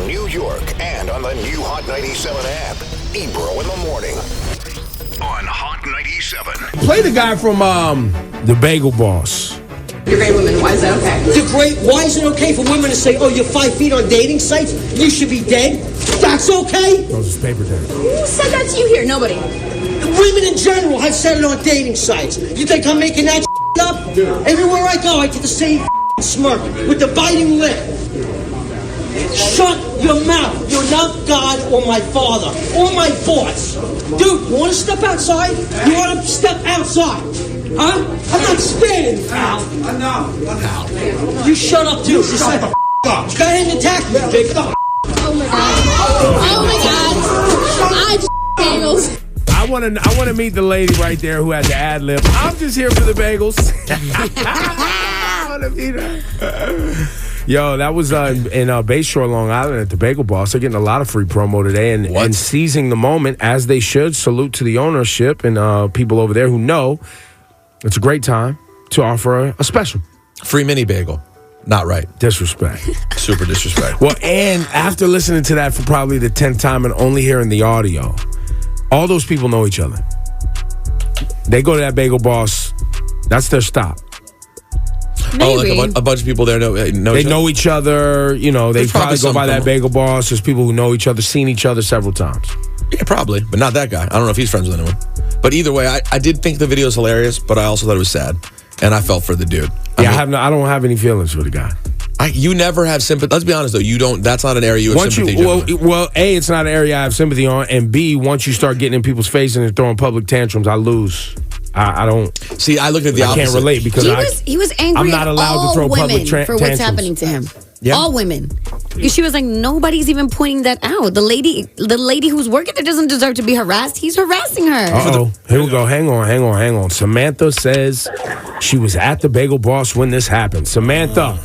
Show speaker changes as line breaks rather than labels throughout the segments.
New York and on the new Hot 97 app. Ebro in the morning on Hot 97.
Play the guy from the Bagel Boss.
You're a great woman. Why is that okay?
You're great. Why is it okay for women to say, "Oh, you're 5 feet on dating sites. You should be dead"? That's okay.
Those is paper tag.
Who said that to you here? Nobody.
Women in general have said it on dating sites. You think I'm making that up? Everywhere I go, I get the same smirk with the biting lip. Shut your mouth. You're not God or my father or my boss. Dude, you want to step outside? You want to step outside? Huh? I'm not standing, pal.
No.
You shut up, too. Just shut the
up.
Go ahead and attack me, big.
Oh my God. I just bagels.
I want to meet the lady right there who had the ad lib. I'm just here for the bagels. I want to meet her. Yo, that was in Bayshore, Long Island at the Bagel Boss. They're getting a lot of free promo today and seizing the moment as they should. Salute to the ownership and people over there who know it's a great time to offer a special.
Free mini bagel. Not right.
Disrespect.
Super disrespect.
Well, and after listening to that for probably the 10th time and only hearing the audio, all those people know each other. They go to that Bagel Boss. That's their stop.
Maybe.
Oh, like a bunch of people there know
each other. You know, they probably go by that Bagel Boss. There's people who know each other, seen each other several times.
Yeah, probably, but not that guy. I don't know if he's friends with anyone. But either way, I did think the video was hilarious, but I also thought it was sad, and I felt for the dude. I don't have any feelings for the guy. You never have sympathy. Let's be honest, though. You don't. That's not an area you have sympathy.
Well, A, it's not an area I have sympathy on, and B, once you start getting in people's faces and throwing public tantrums, I lose. I don't
see. I looked at the opposite.
I can't relate because
he was angry.
I'm not allowed to throw public
for what's
tantrums.
happening to him.
Yeah.
All women. She was like, nobody's even pointing that out. The lady who's working there doesn't deserve to be harassed. He's harassing her.
Uh-oh. Here we go. Hang on. Samantha says she was at the Bagel Boss when this happened. Samantha.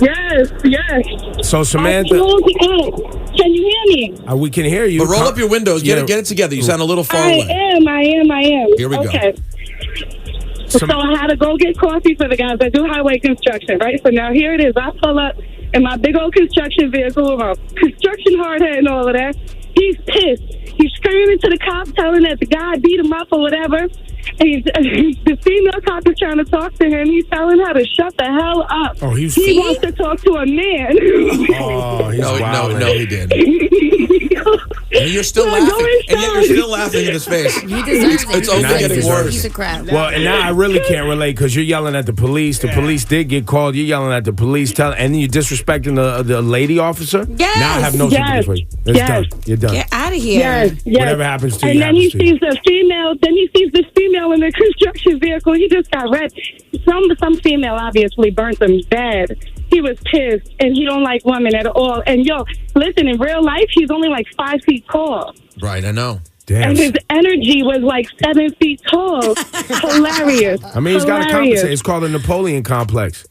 Yes.
So Samantha,
can you hear me?
We can hear you.
But roll up your windows. Get it together. You sound a little far away.
I am.
Here we go.
Okay. So I had to go get coffee for the guys that do highway construction, right? So now here it is. I pull up in my big old construction vehicle with my construction hard hat and all of that. He's pissed. He's screaming to the cops, telling that the guy beat him up or whatever. And the female cop is trying to talk to him. He's telling her to shut the hell up.
Oh, he
wants to talk to a man.
Oh, he's
no, he didn't. And you're still laughing. And yet you're still laughing in his face.
He deserves it.
It's only getting worse.
He's a crap.
Well, and now I really can't relate because you're yelling at the police. The police did get called. You're yelling at the police, and then you're disrespecting the lady officer.
Yes.
Now I have no sympathy for you. It's done. You're done.
Get out of here.
Yes.
Whatever happens to you.
And then he sees the female. Then he sees this female in the construction vehicle. He just got red. Some female obviously burnt him bad. He was pissed, and he don't like women at all. And listen, in real life, he's only like 5 feet tall.
Right, I know.
Damn.
And his energy was like 7 feet tall. Hilarious.
I mean, he's got to compensate. It's called the Napoleon complex.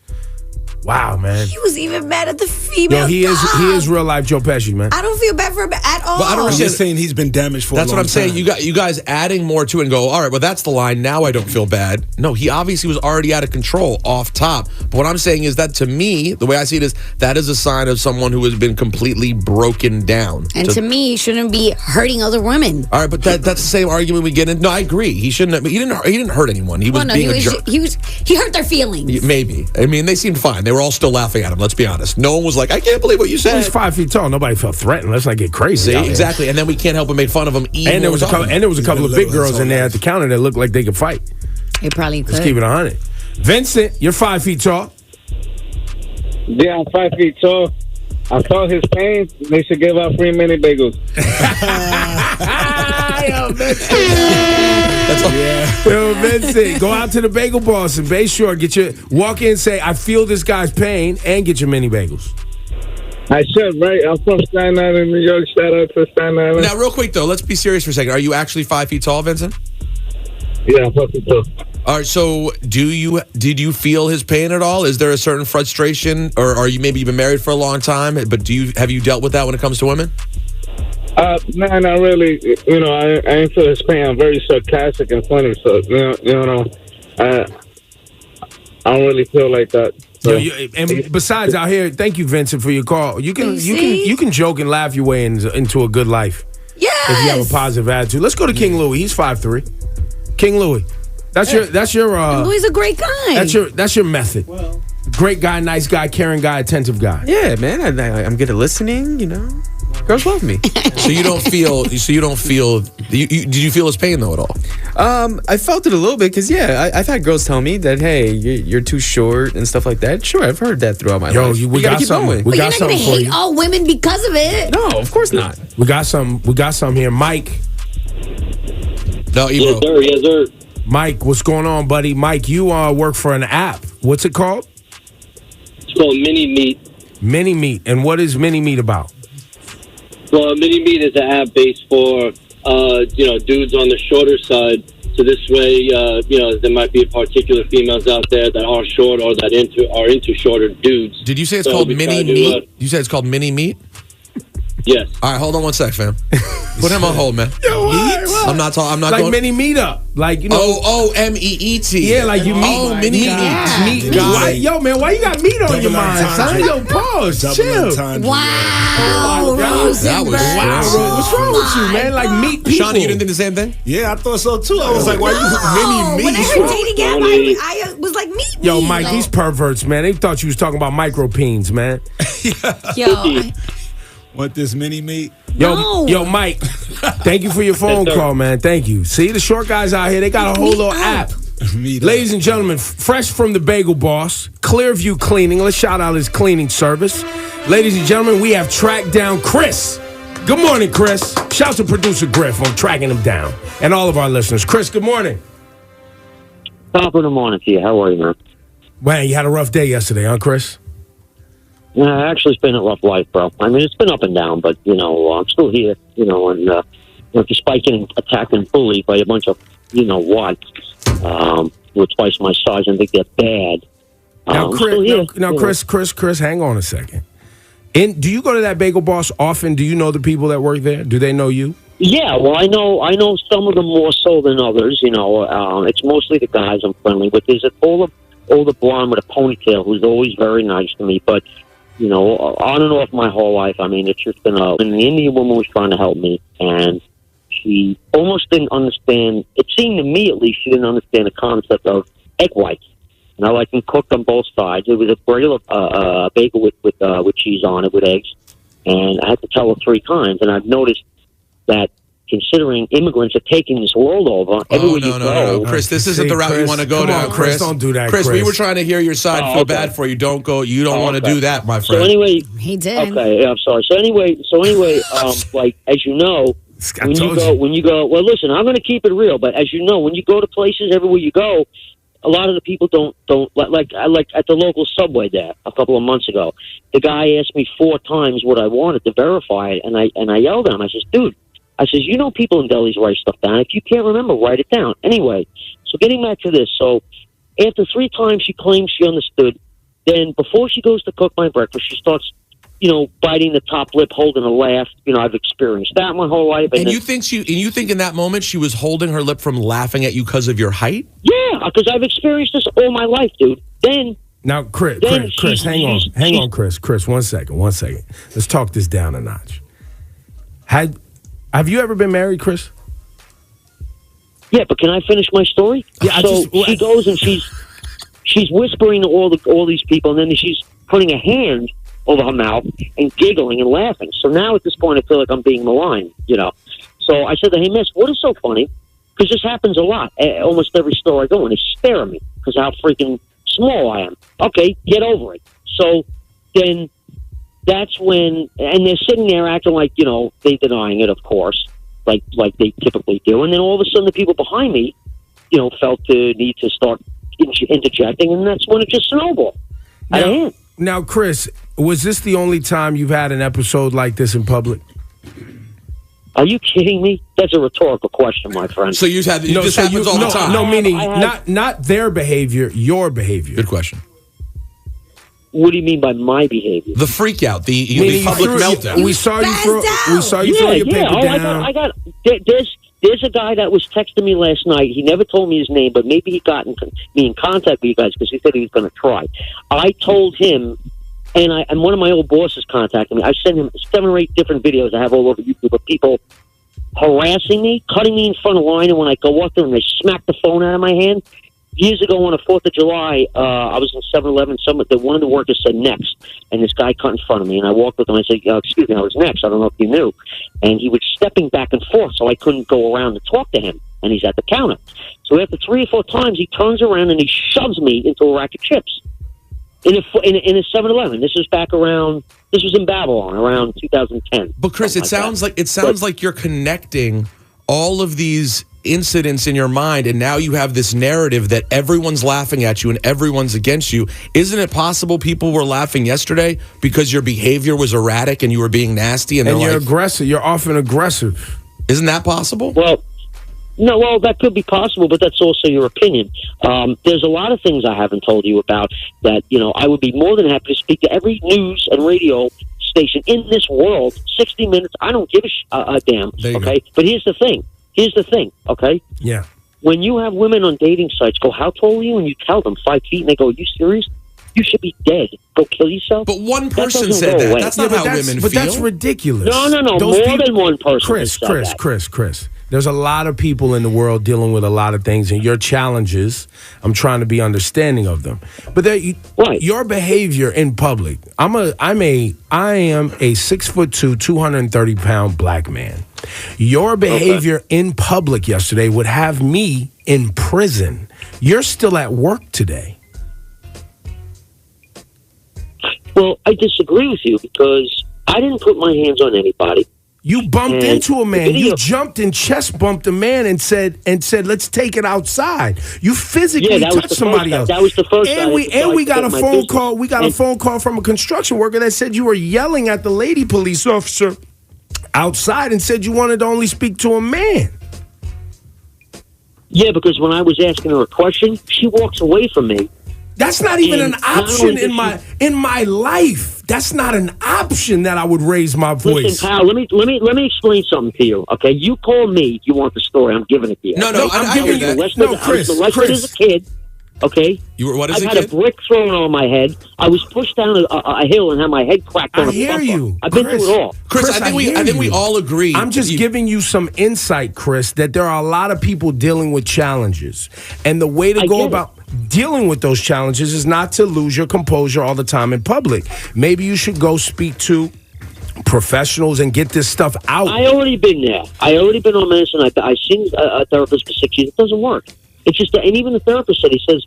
Wow, man.
He was even mad at the female.
Yo, he is real life Joe Pesci, man.
I don't feel bad for him at all.
But I don't
I'm just saying he's been damaged for a long time.
That's what I'm saying. You guys adding more to it and go, all right, well, that's the line. Now I don't feel bad. No, he obviously was already out of control off top. But what I'm saying is that to me, the way I see it is that is a sign of someone who has been completely broken down.
And to me, he shouldn't be hurting other women.
All right, but that's the same argument we get in. No, I agree. He shouldn't have. He didn't hurt anyone. He was being a jerk.
He hurt their feelings.
Maybe. I mean, they seemed fine. They were all still laughing at him. Let's be honest. No one was like, I can't believe what you said.
He's 5 feet tall. Nobody felt threatened. Let's not get crazy.
See, exactly. And then we can't help but make fun of him.
And there was a couple of big girls in there at the counter that looked like they could fight.
They probably could.
Let's keep it 100. Vincent, you're 5 feet tall.
Yeah, I'm 5 feet tall. I felt his pain. They should give out free mini bagels.
Yo, Vincent. Yo, Vincent, go out to the Bagel Boss in Bayshore. Walk in and say, I feel this guy's pain, and get your mini bagels.
I should, right? I'm from Staten Island, New York. Shout out to Staten Island.
Now, real quick, though, let's be serious for a second. Are you actually 5 feet tall, Vincent?
Yeah, I'm 5 feet tall.
All right, so did you feel his pain at all? Is there a certain frustration, or are you maybe you've been married for a long time, but have you dealt with that when it comes to women?
No, not really. You know, I ain't feel his pain. I'm very sarcastic and funny, so I don't really feel like that.
Yo, and besides, out here, thank you, Vincent, for your call. You can joke and laugh your way into a good life.
Yes.
If you have a positive attitude. Let's go to King Louie. He's 5'3". King Louie. That's your
Louie's a great guy.
That's your method. Well, great guy, nice guy, caring guy, attentive guy.
Yeah, man. I'm good at listening, you know. Girls love me.
So you don't feel. Did you feel his pain though at all?
I felt it a little bit because I've had girls tell me that hey, you're too short and stuff like that. Sure, I've heard that throughout my life.
We got something.
But you're not gonna hate all women because of it.
No, of course not.
We got some here, Mike.
No, Ebro.
Yes, sir.
Mike, what's going on, buddy? Mike, you work for an app. What's it called?
It's called Mini Meat.
Mini Meat, and what is Mini Meat about?
Well, Mini Meat is an app based for dudes on the shorter side. So this way, there might be particular females out there that are short or that are into shorter dudes.
Did you say it's called Mini Meat? You said it's called Mini Meat?
Yes.
All right, hold on one sec, fam. Put him on hold, man.
Yo, what?
I'm not talking. I'm not
like
going.
Mini Meetup, like you know.
MEET.
Yeah, like you meet.
Oh, Mini Meat.
Meat guy. Yo, man, why you got meat on your mind, son? Yo, pause. Chill.
Wow,
that was
wow. What's wrong with you, man? Like meat people.
Shawnee, you didn't think the same thing?
Yeah, I thought so too. I was like, why you mini
When
me?
I heard dating app, I was like meat.
Yo, Mike, these perverts, man. They thought you was talking about micropeens, man.
Yo.
Want this mini meat?
Yo, Mike. Thank you for your phone call, man. Thank you. See, the short guys out here, they got a whole little app. Ladies and gentlemen, fresh from the Bagel Boss, Clearview Cleaning. Let's shout out his cleaning service. Ladies and gentlemen, we have tracked down Chris. Good morning, Chris. Shout to producer Griff on tracking him down. And all of our listeners. Chris, good morning.
Top of the morning to you. How are you, man?
Man, you had a rough day yesterday, huh, Chris?
Yeah, actually, it's been a rough life, bro. I mean, it's been up and down, but, I'm still here, and despite getting attacked and bullied by a bunch of, what, who are twice my size and think they're bad.
Chris, hang on a second. Do you go to that Bagel Boss often? Do you know the people that work there? Do they know you?
Yeah, well, I know some of them more so than others, it's mostly the guys I'm friendly with. There's an older blonde with a ponytail who's always very nice to me, but on and off my whole life, I mean, it's just been an Indian woman was trying to help me, and she almost didn't understand, it seemed to me at least, she didn't understand the concept of egg whites. Now, I can cook on both sides. It was a regular bagel with cheese on it, with eggs, and I had to tell her 3 times, and I've noticed that considering immigrants are taking this world over, everywhere you go.
No. Chris, this isn't the route you want to go down, Chris.
Don't do that,
Chris. We were trying to hear your side. Feel bad for you. Don't go. You don't want to do that, my friend.
So anyway,
he did.
Okay, I'm sorry. So anyway, like as you know, when you go, well, listen, I'm going to keep it real, but as you know, when you go to places, everywhere you go, a lot of the people don't like at the local Subway there a couple of months ago. The guy asked me 4 times what I wanted to verify it, and I yelled at him. I says, dude. I says, people in delis write stuff down. If you can't remember, write it down. Anyway, so getting back to this. So after 3 times she claims she understood, then before she goes to cook my breakfast, she starts, biting the top lip, holding a laugh. I've experienced that my whole life.
And you think in that moment she was holding her lip from laughing at you because of your height?
Yeah, because I've experienced this all my life, dude.
Now, Chris, hang on, Chris. Chris, one second. Let's talk this down a notch. Have you ever been married, Chris?
Yeah, but can I finish my story?
Yeah.
She goes and she's whispering to all these people, and then she's putting a hand over her mouth and giggling and laughing. So now at this point, I feel like I'm being maligned, So I said to her, hey, miss, what is so funny? Because this happens a lot. Almost every store I go in, they stare at me because how freaking small I am. Okay, get over it. So then that's when, and they're sitting there acting like, they're denying it, of course, like they typically do. And then all of a sudden the people behind me, felt the need to start interjecting, and that's when it just snowballed.
Now, Chris, was this the only time you've had an episode like this in public?
Are you kidding me? That's a rhetorical question, my friend.
So this happens all the time?
No, meaning not their behavior, your behavior.
Good question.
What do you mean by my behavior?
The freak out, the public meltdown.
We saw you throw your paper down.
I got. There's there's a guy that was texting me last night. He never told me his name, but maybe he got me in contact with you guys because he said he was going to try. I told him, and one of my old bosses contacted me. I sent him 7 or 8 different videos I have all over YouTube of people harassing me, cutting me in front of the line, and when I go up there and they smack the phone out of my hand. Years ago on the 4th of July, I was in 7-Eleven. One of the workers said next, and this guy cut in front of me, and I walked with him. I said, excuse me, I was next. I don't know if you knew. And he was stepping back and forth, so I couldn't go around to talk to him, and he's at the counter. So after 3 or 4 times, he turns around and he shoves me into a rack of chips in a 7-Eleven. This was in Babylon around 2010.
But Chris, it sounds like you're connecting all of these incidents in your mind, and now you have this narrative that everyone's laughing at you and everyone's against you. Isn't it possible people were laughing yesterday because your behavior was erratic and you were being nasty and you're
aggressive? You're often aggressive.
Isn't that possible?
Well, no, that could be possible, but that's also your opinion. There's a lot of things I haven't told you about that, I would be more than happy to speak to every news and radio station in this world. 60 minutes, I don't give a damn, okay? But here's the thing, okay?
Yeah.
When you have women on dating sites go, how tall are you? And you tell them 5 feet, and they go, are you serious? You should be dead. Go kill yourself.
But one person said that. That's not how women feel.
But that's ridiculous.
No. More than one person said that.
Chris. There's a lot of people in the world dealing with a lot of things, and your challenges, I'm trying to be understanding of them. But your behavior in public, I am a 6'2", 230-pound black man. Your behavior in public yesterday would have me in prison. You're still at work today.
Well, I disagree with you because I didn't put my hands on anybody.
You bumped into a man. You jumped and chest bumped a man and said, let's take it outside. You physically touched somebody else.
That was the first
time. And we got a phone call. We got a phone call from a construction worker that said you were yelling at the lady police officer outside and said you wanted to only speak to a man.
Yeah, because when I was asking her a question, she walks away from me.
That's not even an option in my life. That's not an option that I would raise my voice.
Listen, pal, let me explain something to you. Okay, you call me. You want the story? I'm giving it to you.
No, I hear that.
I was molested as a kid. Okay,
you were what as a kid?
I had a brick thrown on my head. I was pushed down a hill and had my head cracked on a bumper. I hear you. I've been through it all.
Chris, I think we all agree.
I'm just giving you some insight, Chris, that there are a lot of people dealing with challenges. And the way to go about dealing with those challenges is not to lose your composure all the time in public. Maybe you should go speak to professionals and get this stuff out.
I already been there. I already been on medicine. I've seen a therapist for 6 years. It doesn't work. It's just that, and even the therapist said, he says,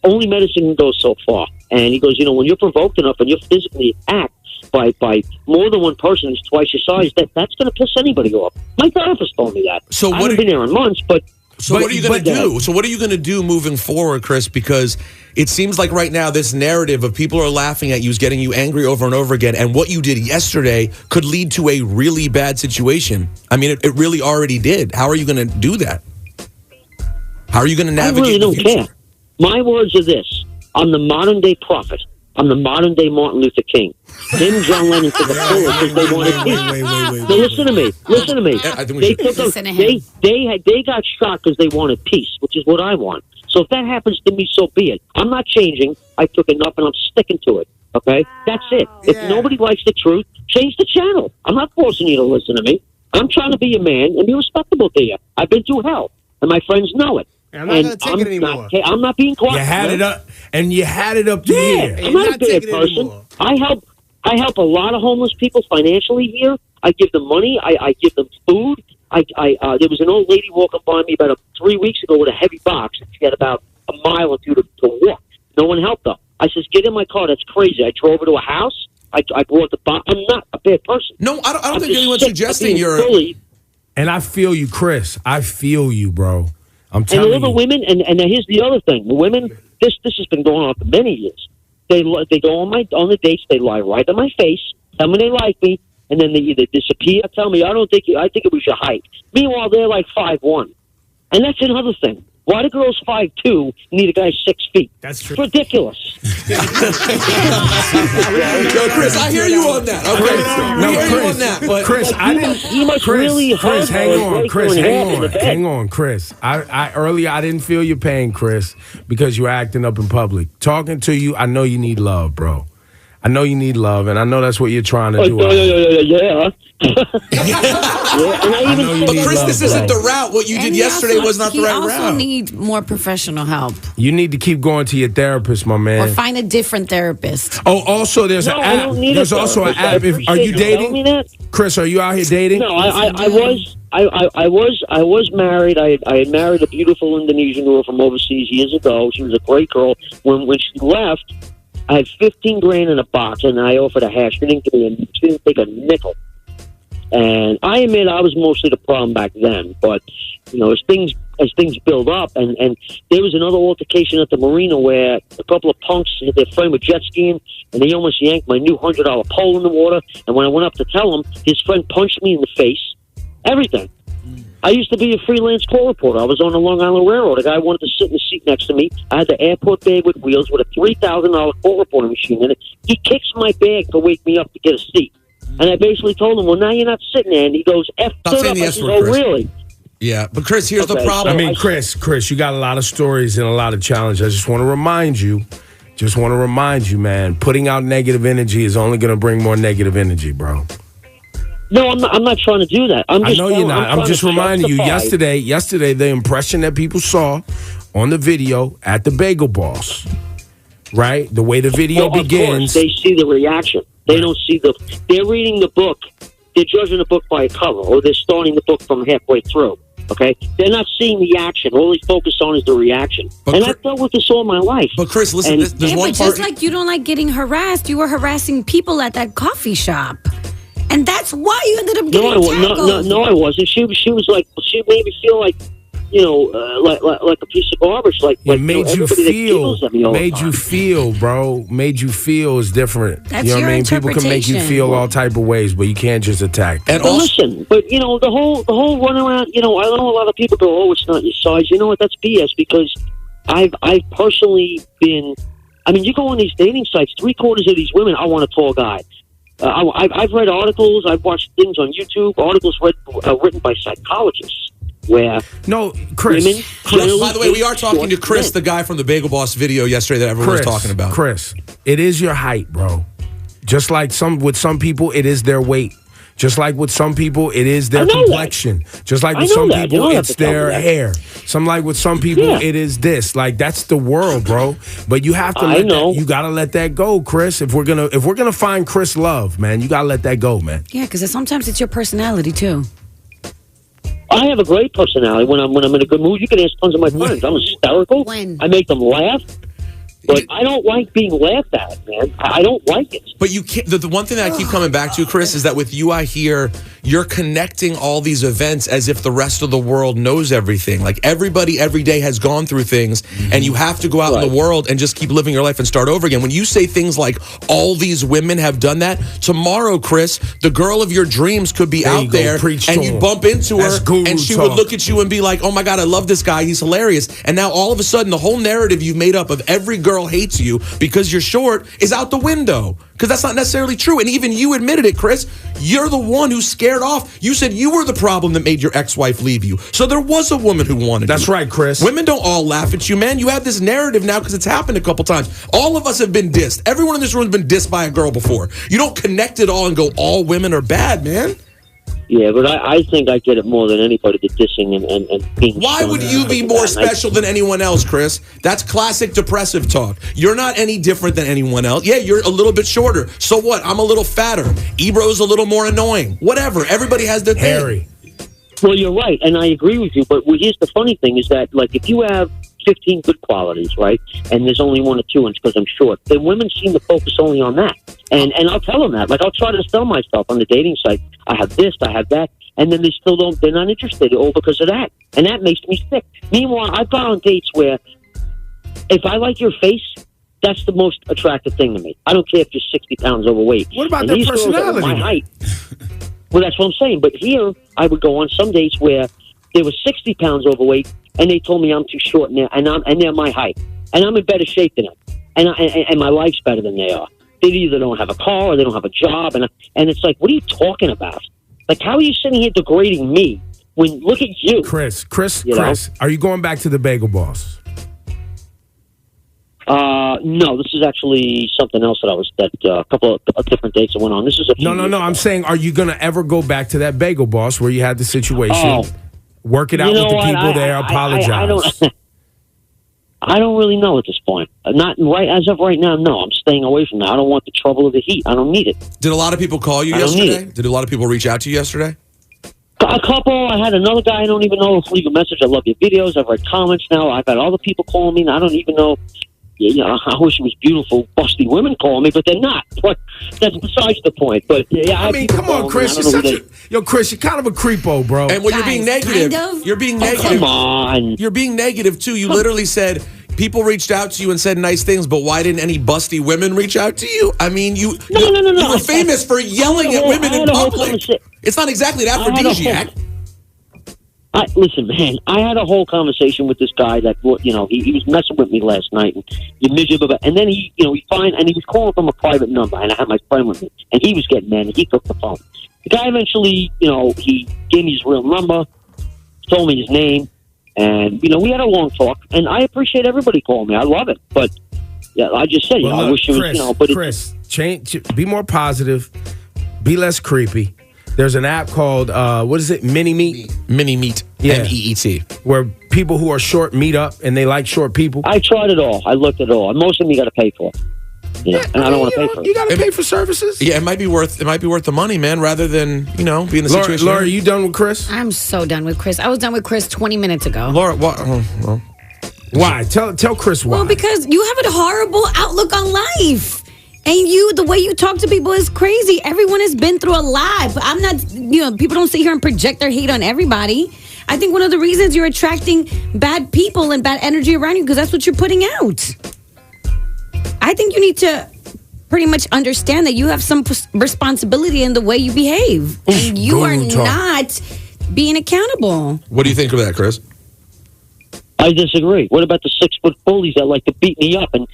only medicine can go so far. And he goes, when you're provoked enough and you're physically attacked by more than one person who's twice your size, that's going to piss anybody off. My therapist told me that.
So
I haven't been there in months, but...
So what are you going to do? So what are you going to do moving forward, Chris? Because it seems like right now this narrative of people are laughing at you is getting you angry over and over again. And what you did yesterday could lead to a really bad situation. I mean, it really already did. How are you going to do that? How are you going to navigate
I really
the
don't
future?
care. My words are this. I'm the modern day prophet. I'm the modern day Martin Luther King. Him, John Lennon to the fullest because they wanted peace. Now listen to me. Listen to me. They got shot because they wanted peace, which is what I want. So if that happens to me, so be it. I'm not changing. I took enough and I'm sticking to it. Okay? That's it. If nobody likes the truth, change the channel. I'm not forcing you to listen to me. I'm trying to be a man and be respectable to you. I've been through hell, and my friends know it.
I'm not going to take it anymore.
I'm not being quiet.
You had it up, and you had it up to here.
I'm not a bad person. I help a lot of homeless people financially here. I give them money. I give them food. There was an old lady walking by me about 3 weeks ago with a heavy box. She had about a mile or two to walk. No one helped her. I says, get in my car. That's crazy. I drove her to a house. I brought the box. I'm not a bad person.
No, I don't think anyone's suggesting you're...
And I feel you, Chris. I feel you, bro. I'm telling you.
And all the women, and here's the other thing. The women, this has been going on for many years. They go on the dates. They lie right in my face. Tell me they like me, and then they either disappear. Tell me I think it was your height. Meanwhile, they're like 5'1", and that's another thing. Why do girls 5'2" need a guy 6 feet?
That's true.
It's ridiculous.
Yo, Chris, I hear you on that. Okay,
No,
I hear you
Chris,
on that. But
Chris, I didn't.
He must
Chris,
really
Chris,
hurt
hang
her
on,
and
Chris,
break her in half in
hang
the
on,
bed.
hang on, Chris. I earlier I didn't feel your pain, Chris, because you were acting up in public. Talking to you, I know you need love, bro. I know you need love, and I know that's what you're trying to do.
Yeah.
But Chris, this isn't the route. What you did yesterday was not the right route.
He also needs more professional help.
You need to keep going to your therapist, my man.
Or find a different therapist.
Oh, also there's an app. There's also an app. Are you dating? Chris, are you out here dating?
No, I was married. I had married a beautiful Indonesian girl from overseas years ago. She was a great girl. When she left, I had $15,000 in a box, and I offered her half. She didn't take a nickel. And I admit I was mostly the problem back then. But as things build up, and there was another altercation at the marina where a couple of punks, their friend was jet skiing, and they almost yanked my new $100 pole in the water. And when I went up to tell him, his friend punched me in the face. Everything. I used to be a freelance call reporter. I was on the Long Island Railroad. A guy wanted to sit in the seat next to me. I had the airport bag with wheels with a $3,000 call reporting machine in it. He kicks my bag to wake me up to get a seat. And I basically told him, well, now you're not sitting there. And he goes, F
Stop
it
saying
up.
the
I
S
said,
word,
oh,
Chris.
really?
Yeah, but Chris, here's the problem.
I mean, Chris, you got a lot of stories and a lot of challenges. I just want to remind you, man, putting out negative energy is only going to bring more negative energy, bro.
No, I'm not trying to do that.
I know you're not. I'm just reminding you, yesterday, the impression that people saw on the video at the Bagel Boss, right? The way the video begins.
Of course, they see the reaction. They don't see they're reading the book. They're judging the book by a cover, or they're starting the book from halfway through. Okay? They're not seeing the action. All they focus on is the reaction. I've dealt with this all my life.
But Chris, listen, there's one
but
part.
just like you don't like getting harassed, you were harassing people at that coffee shop. And that's why you ended up getting tackled.
No, I wasn't. She was like, she made me feel like, like a piece of garbage.
It made you feel, bro. Made you feel is different.
That's
you know
your
what I mean? People can make you feel all type of ways, but you can't just attack.
And listen, but the whole run around. I know a lot of people go, "Oh, it's not your size." You know what? That's BS because I've personally been. I mean, you go on these dating sites. 3/4 of these women, I want a tall guy. I've read articles. I've watched things on YouTube. Articles written by psychologists. Where
Chris.
By the way, we are talking to Chris, the guy from the Bagel Boss video yesterday that everyone was talking about.
Chris, it is your height, bro. Just like with some people, it is their weight. Just like with some people, it is their complexion. Just like with some people, it's their hair. With some people, it is this. Like that's the world, bro. But you have to you gotta let that go, Chris. If we're gonna find Chris love, man, you gotta let that go, man.
Yeah, because sometimes it's your personality too.
I have a great personality when I'm in a good mood. You can ask tons of my friends. I'm hysterical. I make them laugh. But I don't like being laughed at, man. I don't like it.
But you can't. The one thing that I keep coming back to, Chris, is that with you, I hear you're connecting all these events as if the rest of the world knows everything. Like everybody every day has gone through things, and you have to go out in the world and just keep living your life and start over again. When you say things like all these women have done that, tomorrow, Chris, the girl of your dreams could be out there, and you bump into her, and she would look at you and be like, "Oh my God, I love this guy. He's hilarious." And now all of a sudden, the whole narrative you've made up of every girl hates you because you're short is out the window, because that's not necessarily true. And even you admitted it, Chris. You're the one who scared off. You said you were the problem that made your ex-wife leave you. So there was a woman who wanted you.
That's right, Chris.
Women don't all laugh at you, man. You have this narrative now because it's happened a couple times. All of us have been dissed. Everyone in this room has been dissed by a girl before. You don't connect it all and go, all women are bad, man.
Yeah, but I think I get it more than anybody, the dissing and being.
Why would you be more special than anyone else, Chris? That's classic depressive talk. You're not any different than anyone else. Yeah, you're a little bit shorter. So what? I'm a little fatter. Ebro's a little more annoying. Whatever. Everybody has their thing.
Well, you're right, and I agree with you. But here's the funny thing is that, like, if you have 15 good qualities, right, and there's only 1 or 2 inches because I'm short, then women seem to focus only on that. And I'll tell them that. Like, I'll try to sell myself on the dating site. I have this, I have that. And then they're not interested, all because of that. And that makes me sick. Meanwhile, I've gone on dates where if I like your face, that's the most attractive thing to me. I don't care if you're 60 pounds overweight.
What about their personality?
My height. Well, that's what I'm saying. But here, I would go on some dates where they were 60 pounds overweight, and they told me I'm too short, and they're my height, and I'm in better shape than them, and my life's better than they are. They either don't have a car or they don't have a job, and it's like, what are you talking about? Like, how are you sitting here degrading me when look at you,
Chris, are you going back to the Bagel Boss?
No, this is actually something else that a couple of different dates that went on. This is
No. I'm saying, are you going to ever go back to that Bagel Boss where you had the situation, work it out with the people there, apologize?
I don't really know at this point. Not right as of right now. No, I'm staying away from that. I don't want the trouble of the heat. I don't need it.
Did a lot of people call you yesterday? Did a lot of people reach out to you yesterday?
A couple. I had another guy I don't even know if leave a message. I love your videos. I've read comments now. I've had other people calling me, and I don't even know. I wish it was beautiful, busty women calling me, but they're not. But that's besides the point. But
I mean, come on, Chris. Chris, you're kind of a creepo, bro.
And when you're being negative, you're being negative.
Come on,
you're being negative too. You literally said people reached out to you and said nice things, but why didn't any busty women reach out to you? I mean, you were famous for yelling at women in public. It's not exactly an aphrodisiac.
Listen, man, I had a whole conversation with this guy that, he was messing with me last night, and then he was calling from a private number, and I had my friend with me, and he was getting mad, and he took the phone. The guy eventually, he gave me his real number, told me his name, and, we had a long talk, and I appreciate everybody calling me. I love it, but, I just said, I wish it was, but
Chris, change, be more positive, be less creepy. There's an app called, what is it? Mini Meet?
Mini Meet.
Yeah.
MEET.
Where people who are short meet up and they like short people.
I tried it all. I looked at it all. And most of them you got to pay for. And I don't want to pay for it.
You got to pay for services?
Yeah, it might be worth the money, man, rather than, be in the situation.
Laura, are you done with Chris?
I'm so done with Chris. I was done with Chris 20 minutes ago.
Laura, what?
Why? Tell Chris why.
Well, because you have a horrible outlook on life. And the way you talk to people is crazy. Everyone has been through a lot. But I'm not, people don't sit here and project their hate on everybody. I think one of the reasons you're attracting bad people and bad energy around you, because that's what you're putting out. I think you need to pretty much understand that you have some responsibility in the way you behave. And you are not being accountable.
What do you think of that, Chris?
I disagree. What about the 6-foot bullies that like to beat me up and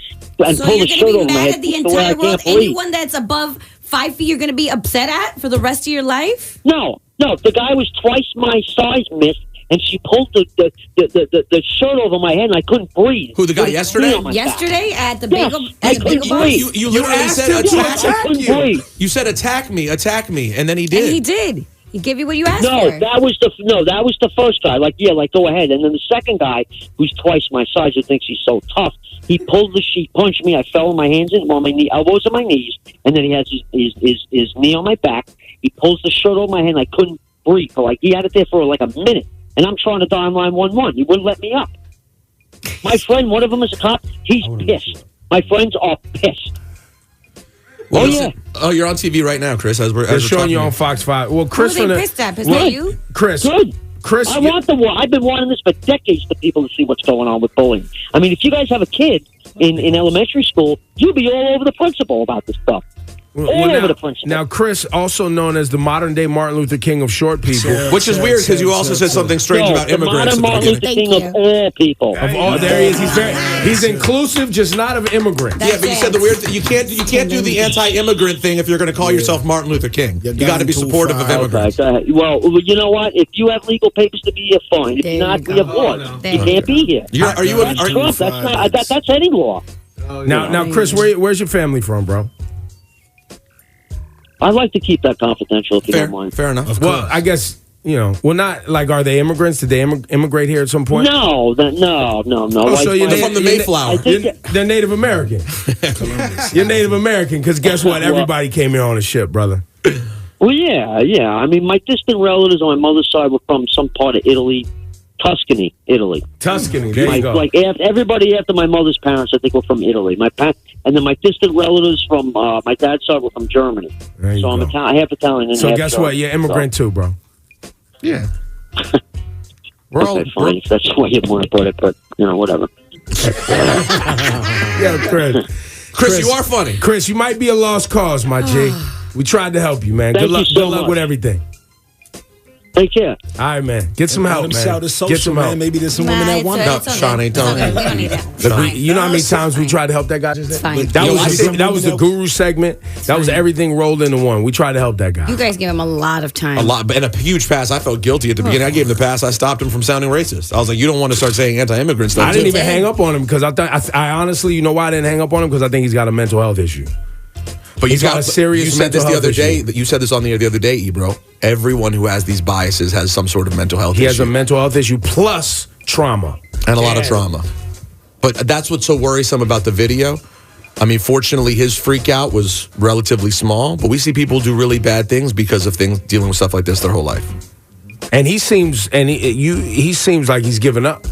so
pull the shirt over my head?
So you're going to be mad at the entire world? Anyone that's above 5 feet, you're going to be upset at for the rest of your life?
No. The guy was twice my size, miss, and she pulled the shirt over my head, and I couldn't breathe.
Who, the guy yesterday?
Yesterday at the
Bagel
Boss?
You literally said
attack you.
You said attack me, and then he did.
And he did. He gave you what you asked for.
That was the first guy. Go ahead. And then the second guy, who's twice my size, who thinks he's so tough, he pulled he punched me. I fell on my hands and on my elbows on my knees, and then he has his knee on my back. He pulls the shirt over my head, and I couldn't breathe. He had it there for a minute, and I'm trying to dial 911. He wouldn't let me up. My friend, one of them is a cop. He's pissed. My friends are pissed.
Well, you're on TV right now, Chris.
They're showing you on Fox 5. Well, Chris,
they pissed at you?
Chris,
good.
Chris,
I want the war. I've been wanting this for decades for people to see what's going on with bullying. I mean, if you guys have a kid in elementary school, you'll be all over the principal about this stuff.
Now, Chris, also known as the modern day Martin Luther King of short people,
which is weird because you also said something strange about immigrants.
The Martin Luther King of all people.
There he is. He's inclusive, just not of immigrants.
Yeah, but you said the weird thing. You can't do the anti-immigrant thing if you're going to call yourself Martin Luther King. You got to be supportive of immigrants.
Okay. Well, you know what? If you have legal papers to be here, fine. If not, we have laws. You can't be here.
Are you
Trump? That's any law.
Now, Chris, where's your family from, bro?
I'd like to keep that confidential if you don't mind.
Fair enough.
Well, I guess, not are they immigrants? Did they immigrate here at some point?
No.
Oh, so you're
from the Mayflower.
They're Native American. You're Native American because guess what? Everybody came here on a ship, brother.
Well, yeah. I mean, my distant relatives on my mother's side were from some part of Italy. Tuscany, Italy.
There you go.
Everybody after my mother's parents, I think, were from Italy. And then my distant relatives from my dad's side were from Germany. So I'm half Italian. And
so
half
guess
German,
what? You're immigrant too, bro.
Yeah.
Fine. If that's the way you want to put it, but whatever.
Yeah, Chris,
you are funny.
Chris, you might be a lost cause, my G. We tried to help you, man.
Thank
Good luck with everything.
Take care.
All right, man. Get some help, man.
Shout his social,
Get some help.
man. Maybe there's some women that want help.
Sean ain't done
We don't need that. It's fine.
You know how many times we tried to help that guy?
It's fine.
That was the guru segment. That was everything rolled into one. We tried to help that guy.
You guys give him a lot of time.
A lot, and a huge pass. I felt guilty at the beginning. I gave him the pass. I stopped him from sounding racist. I was like, you don't want to start saying anti-immigrant stuff.
I didn't even hang up on him because I honestly, you know why I didn't hang up on him? Because I think he's got a mental health issue.
But
he's got a serious.
You said this the other day.
issue.
You said this on the air the other day, Ebro. Everyone who has these biases has some sort of mental health issue.
He has a mental health issue plus trauma.
And a lot of trauma. But that's what's so worrisome about the video. I mean, fortunately, his freak out was relatively small, but we see people do really bad things because of things dealing with stuff like this their whole life.
And he seems like he's given up.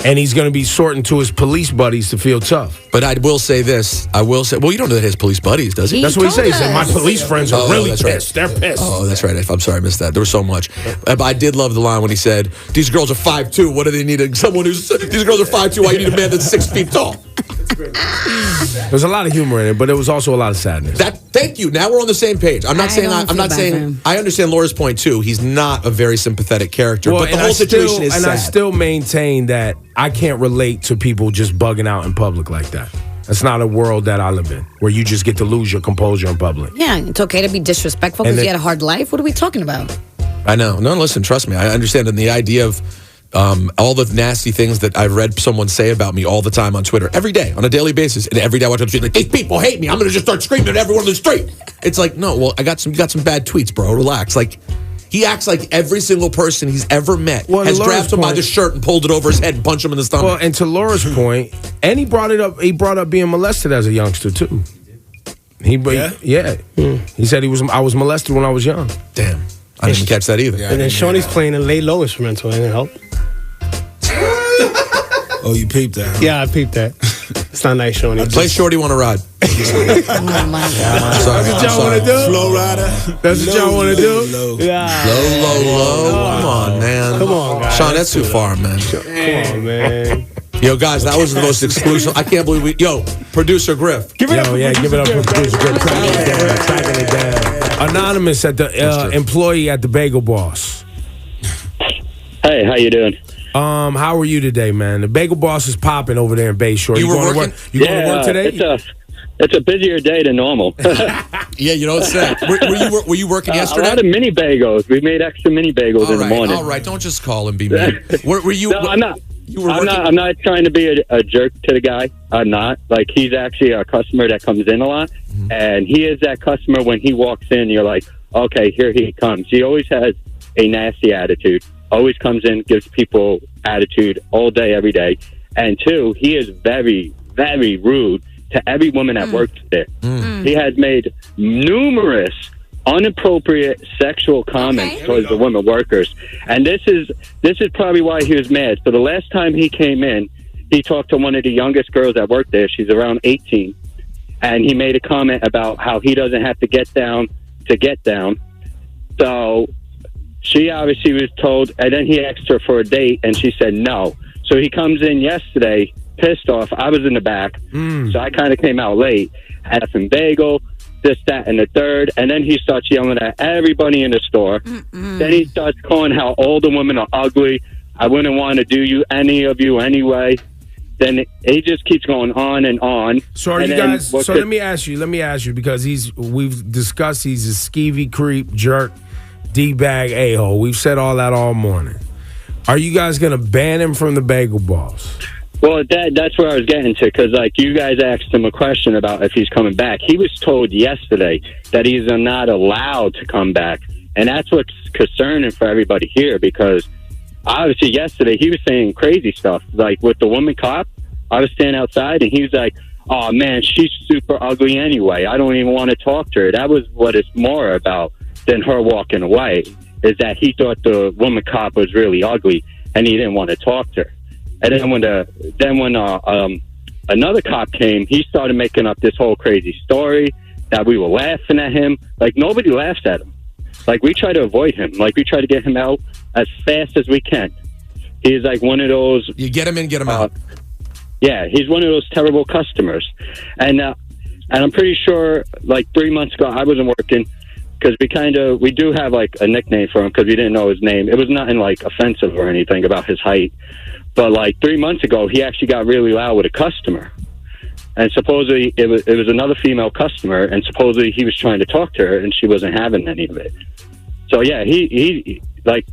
And he's going to be sorting to his police buddies to feel tough.
But I will say this. Well, you don't know that his police buddies, does he?
That's what he said. He said, my police friends are really pissed.
Right.
They're pissed.
Oh, that's right. I'm sorry I missed that. There was so much. But I did love the line when he said, these girls are 5'2". What do they need? These girls are 5'2". Why you need a man that's 6 feet tall?
There's a lot of humor in it, but there was also a lot of sadness.
Thank you. Now we're on the same page. I'm not saying. I understand Laura's point too. He's not a very sympathetic character, but the whole situation is sad.
And I still maintain that I can't relate to people just bugging out in public like that. That's not a world that I live in, where you just get to lose your composure in public.
Yeah, it's okay to be disrespectful because you had a hard life. What are we talking about?
I know. No, listen, trust me. I understand. And the idea of all the nasty things that I've read someone say about me all the time on Twitter, every day, on a daily basis, and every day I watch on the street, like, these people hate me. I'm going to just start screaming at everyone on the street. It's like, no, well, you got some bad tweets, bro. Relax. Like, he acts like every single person he's ever met has grabbed him by the shirt and pulled it over his head and punched him in the stomach.
Well, and to Laura's point, and he brought up being molested as a youngster too. He said I was molested when I was young.
Damn, I didn't catch that either.
And then Shawnee's playing a lay low instrumental. It didn't help.
Oh, you peeped that? Huh?
Yeah, I peeped that. It's not nice, Shawnee.
Play Shorty Wanna Ride.
Oh my God.
That's what y'all want to do?
Flow rider.
That's what y'all want to do?
Low.
Yeah.
Low. Come on, man.
Come on, guys.
Sean, that's too far, man.
Come on, man.
Yo, guys, that was the most exclusive. I can't believe producer Griff.
Give it up for producer Griff. Tracking it down. Anonymous at the employee at the Bagel Boss.
Hey, how you doing?
How are you today, man? The Bagel Boss is popping over there in Bayshore. You going to work? You going to work today?
It's a busier day than normal.
Yeah, you know what's that? Were you working yesterday?
A lot of mini bagels. We made extra mini bagels in the morning.
All right, don't just call and be mean. Were you?
No, I'm not. I'm not trying to be a jerk to the guy. I'm not. Like, he's actually a customer that comes in a lot, and he is that customer. When he walks in, you're like, okay, here he comes. He always has a nasty attitude. Always comes in, gives people attitude all day, every day. And two, he is very, very rude to every woman that works there. He has made numerous inappropriate sexual comments towards the women workers. And this is probably why he was mad. So the last time he came in, he talked to one of the youngest girls that worked there. She's around 18. And he made a comment about how he doesn't have to get down to get down. So she obviously was told, and then he asked her for a date, and she said no. So he comes in yesterday, pissed off. I was in the back, so I kind of came out late. Had some bagel, this, that, and the third, and then he starts yelling at everybody in the store. Then he starts calling how all the women are ugly. I wouldn't want to do any of you anyway. Then he just keeps going on and on.
So are you guys? So let me ask you because we've discussed he's a skeevy creep, jerk, D-bag, a-hole. We've said all that all morning. Are you guys going to ban him from the Bagel Boss?
Well, that's where I was getting to, because like you guys asked him a question about if he's coming back. He was told yesterday that he's not allowed to come back, and that's what's concerning for everybody here, because obviously yesterday he was saying crazy stuff. Like with the woman cop, I was standing outside, and he was like, oh man, she's super ugly anyway. I don't even want to talk to her. That was what it's more about than her walking away, is that he thought the woman cop was really ugly, and he didn't want to talk to her. And then when another cop came, he started making up this whole crazy story that we were laughing at him. Like, nobody laughs at him. Like, we try to avoid him. Like, we try to get him out as fast as we can. He's like one of those...
You get him in, get him out.
Yeah, he's one of those terrible customers. And I'm pretty sure, like, 3 months ago, I wasn't working because we do have like a nickname for him because we didn't know his name. It was nothing like offensive or anything about his height, but like 3 months ago, he actually got really loud with a customer, and supposedly it was another female customer, and supposedly he was trying to talk to her, and she wasn't having any of it. So yeah, he like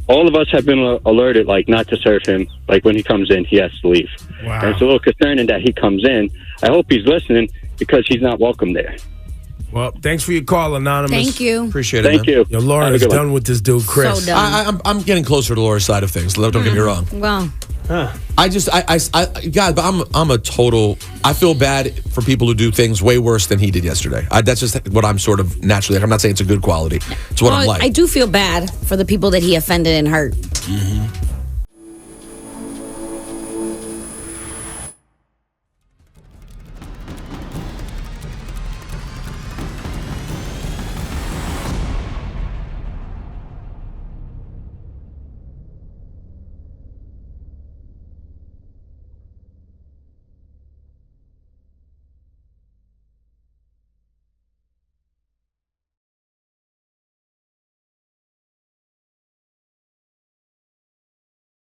all of us have been alerted like not to serve him. Like when he comes in, he has to leave.
Wow.
And it's a little concerning that he comes in. I hope he's listening because he's not welcome there.
Well, thanks for your call, Anonymous.
Thank you.
Appreciate it.
Thank
man.
you.
Yo, Laura's done with this dude, Chris.
So done.
I'm getting closer to Laura's side of things. Don't get me wrong.
Well,
God, but I'm a total. I feel bad for people who do things way worse than he did yesterday. That's just what I'm sort of naturally like. I'm not saying it's a good quality. It's what I'm like.
I do feel bad for the people that he offended and hurt.